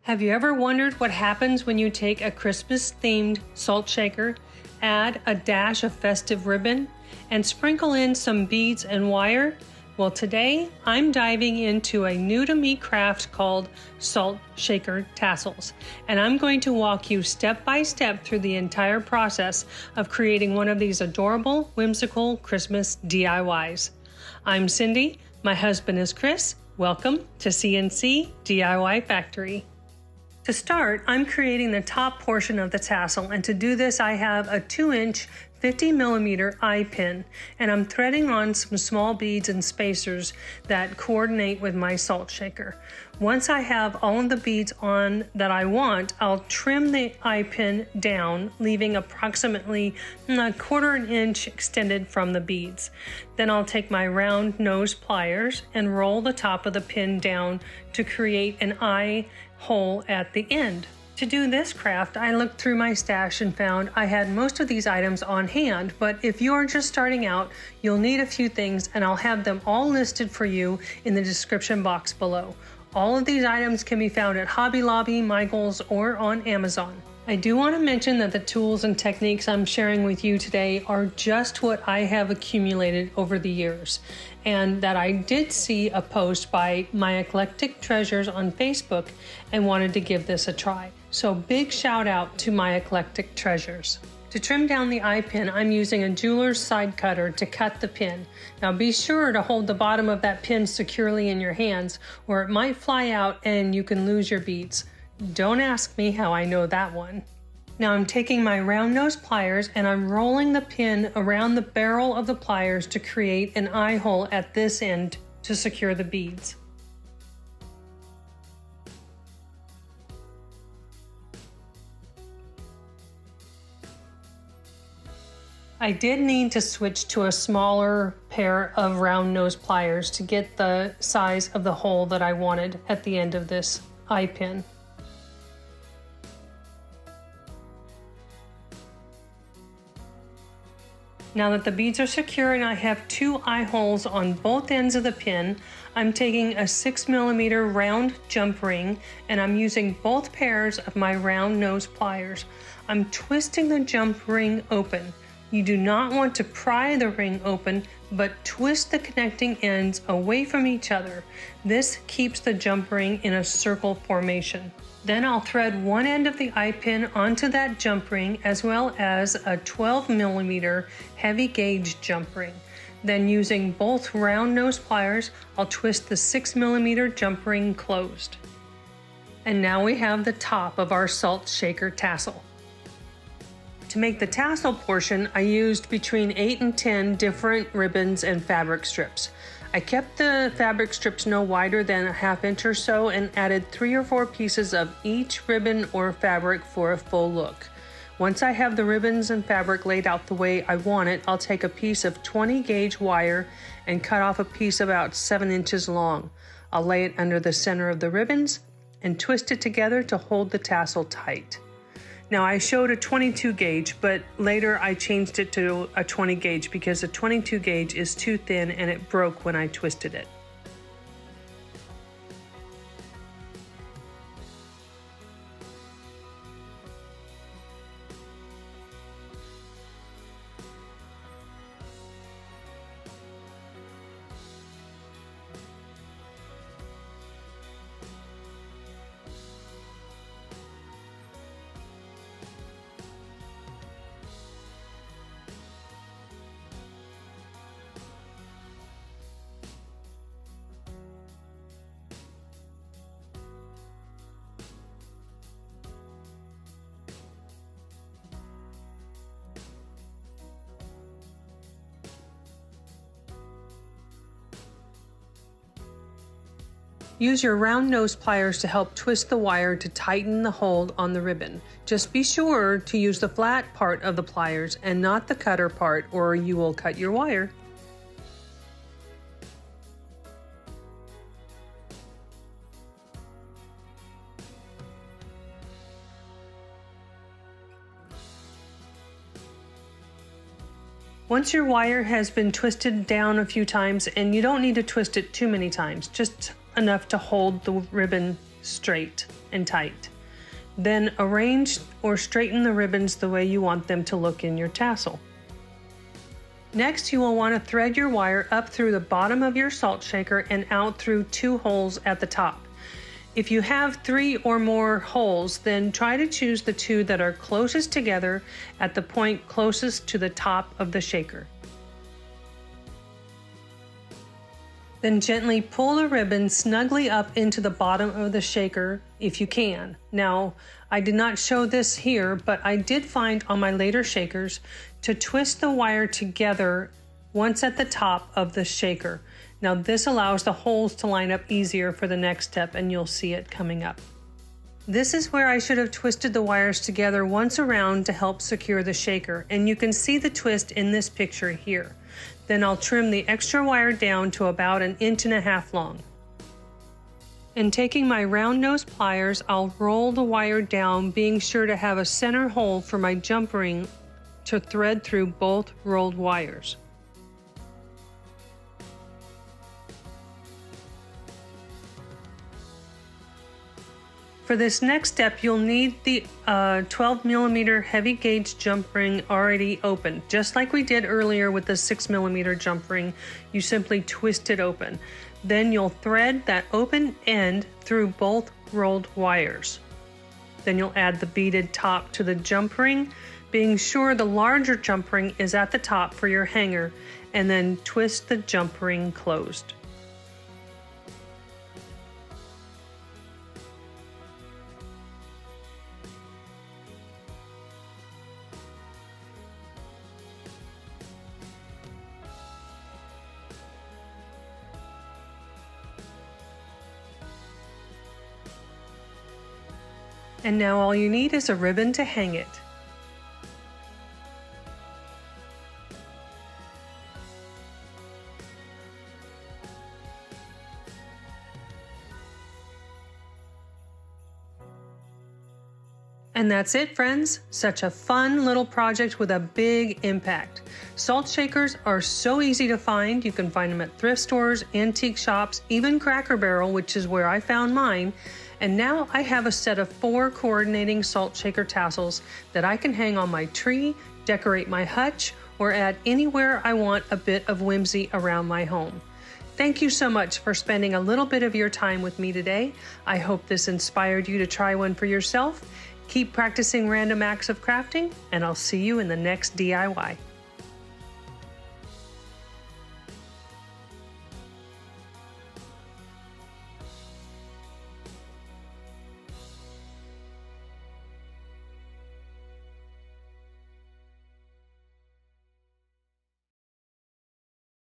Have you ever wondered what happens when you take a Christmas-themed salt shaker, add a dash of festive ribbon, and sprinkle in some beads and wire? Well, today I'm diving into a new-to-me craft called Salt Shaker Tassels, and I'm going to walk you step by step through the entire process of creating one of these adorable, whimsical Christmas DIYs. I'm Cindy, my husband is Chris. Welcome to CNC DIY Factory. To start, I'm creating the top portion of the tassel, and to do this I have a 2-inch 50mm eye pin, and I'm threading on some small beads and spacers that coordinate with my salt shaker. Once I have all of the beads on that I want, I'll trim the eye pin down, leaving approximately a 1/4 inch extended from the beads. Then I'll take my round nose pliers and roll the top of the pin down to create an eye hole at the end. To do this craft, I looked through my stash and found I had most of these items on hand, but if you are just starting out, you'll need a few things, and I'll have them all listed for you in the description box below. All of these items can be found at Hobby Lobby, Michaels, or on Amazon. I do want to mention that the tools and techniques I'm sharing with you today are just what I have accumulated over the years, and that I did see a post by My Eclectic Treasures on Facebook and wanted to give this a try. So big shout out to My Eclectic Treasures. To trim down the eye pin, I'm using a jeweler's side cutter to cut the pin. Now be sure to hold the bottom of that pin securely in your hands, or it might fly out and you can lose your beads. Don't ask me how I know that one. Now I'm taking my round nose pliers and I'm rolling the pin around the barrel of the pliers to create an eye hole at this end to secure the beads. I did need to switch to a smaller pair of round nose pliers to get the size of the hole that I wanted at the end of this eye pin. Now that the beads are secure and I have 2 eye holes on both ends of the pin, I'm taking a 6mm round jump ring and I'm using both pairs of my round nose pliers. I'm twisting the jump ring open. You do not want to pry the ring open, but twist the connecting ends away from each other. This keeps the jump ring in a circle formation. Then I'll thread one end of the eye pin onto that jump ring, as well as a 12mm heavy gauge jump ring. Then using both round nose pliers, I'll twist the 6mm jump ring closed. And now we have the top of our salt shaker tassel. To make the tassel portion, I used between 8 and 10 different ribbons and fabric strips. I kept the fabric strips no wider than a 1/2 inch or so and added 3 or 4 pieces of each ribbon or fabric for a full look. Once I have the ribbons and fabric laid out the way I want it, I'll take a piece of 20 gauge wire and cut off a piece about 7 inches long. I'll lay it under the center of the ribbons and twist it together to hold the tassel tight. Now I showed a 22 gauge, but later I changed it to a 20 gauge because a 22 gauge is too thin and it broke when I twisted it. Use your round nose pliers to help twist the wire to tighten the hold on the ribbon. Just be sure to use the flat part of the pliers and not the cutter part, or you will cut your wire. Once your wire has been twisted down a few times, and you don't need to twist it too many times, just enough to hold the ribbon straight, and tight. Then arrange or straighten the ribbons the way you want them to look in your tassel. Next, you will want to thread your wire up through the bottom of your salt shaker and out through 2 holes at the top. If you have 3 or more holes, then try to choose the 2 that are closest together at the point closest to the top of the shaker. Then gently pull the ribbon snugly up into the bottom of the shaker if you can. Now, I did not show this here, but I did find on my later shakers to twist the wire together once at the top of the shaker. Now this allows the holes to line up easier for the next step, and you'll see it coming up. This is where I should have twisted the wires together once around to help secure the shaker, and you can see the twist in this picture here. Then I'll trim the extra wire down to about 1.5 inches long. And taking my round nose pliers, I'll roll the wire down, being sure to have a center hole for my jump ring to thread through both rolled wires. For this next step, you'll need the 12mm heavy gauge jump ring already open. Just like we did earlier with the 6mm jump ring, you simply twist it open. Then you'll thread that open end through both rolled wires. Then you'll add the beaded top to the jump ring, being sure the larger jump ring is at the top for your hanger, and then twist the jump ring closed. And now all you need is a ribbon to hang it. And that's it, friends. Such a fun little project with a big impact. Salt shakers are so easy to find. You can find them at thrift stores, antique shops, even Cracker Barrel, which is where I found mine. And now I have a set of 4 coordinating salt shaker tassels that I can hang on my tree, decorate my hutch, or add anywhere I want a bit of whimsy around my home. Thank you so much for spending a little bit of your time with me today. I hope this inspired you to try one for yourself. Keep practicing random acts of crafting, and I'll see you in the next DIY.